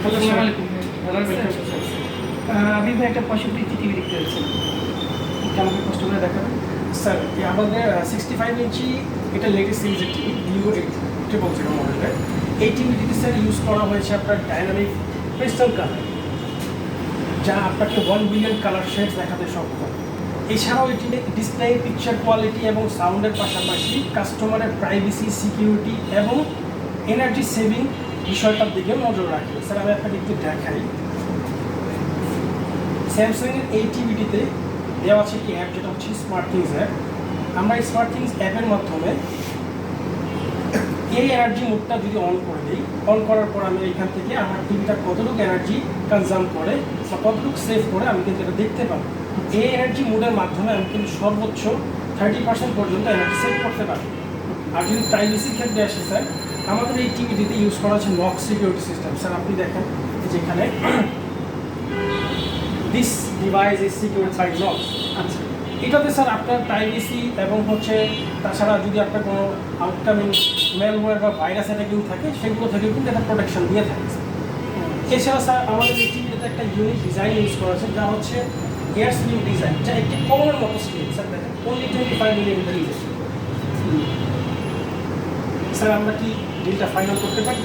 আসসালামু আলাইকুম। ভালো আছেন? আমি ভাই একটা 65 ইঞ্চি টিভি দেখতে যাচ্ছিলাম। এটা আমাকে কষ্ট করে দেখাবেন। স্যার আমাদের 65 ইঞ্চি এটা লেটেস্ট সিরিজের টিভি ভিভো ট্রিপল জিরো মডেলের। এই টিভিটিতে স্যার ইউজ করা হয়েছে আপনার ডাইনামিক পেস্টাল কালার, যা আপনাকে 1 বিলিয়ন কালার শেডস দেখাতে সক্ষম। এছাড়াও এটি ডিসপ্লে, পিকচার কোয়ালিটি এবং সাউন্ডের পাশাপাশি কাস্টমারের প্রাইভেসি, সিকিউরিটি এবং এনার্জি সেভিং বিষয়টার দিকে নজর রাখে। স্যার আমি আপনাকে একটু দেখাই। স্যামসাংয়ের এই টিভিটিতে দেওয়া আছে কি অ্যাপ, যেটা হচ্ছে স্মার্ট থিংস অ্যাপ। আমরা এই স্মার্ট থিংস অ্যাপের মাধ্যমে এই এনার্জি মোডটা যদি অন করে দিই, অন করার পর আমি এখান থেকে আমার টিভিটা কতটুকু এনার্জি কনজাম করে বা কতটুকু সেভ করে আমি কিন্তু এটা দেখতে পাবো। এই এনার্জি মোডের মাধ্যমে আমি কিন্তু সর্বোচ্চ 30% পর্যন্ত এনার্জি সেভ করতে পারি। আর যদি প্রাইভেসির ক্ষেত্রে আসি স্যার, আমাদের এই টিভিটিতে ইউজ করা হচ্ছে নক সিকিউরিটি সিস্টেম। স্যার আপনি দেখেন যেখানে this device is secured by Knox. আচ্ছা, এটাতে স্যার আপনার প্রাইভেসি এবং তাছাড়া যদি আপনার কোনো আউটকামিং ম্যালওয়্যার বা ভাইরাস অ্যাটাকিং থাকে, সেগুলো থেকে কিন্তু এটা প্রোটেকশন দিয়ে থাকে। এছাড়া স্যার আমাদের এই টিভিতে একটা ইউনিক ডিজাইন ইউজ করা হয়েছে, যা হচ্ছে এয়ার স্লিম ডিজাইন, যা একটি কমনের মতো স্লিম। স্যার দেখেন অনলি 25 মিলিমিটার ইঞ্চেস। স্যার আমরা কি ডিলটা ফাইনাল করতে পারি?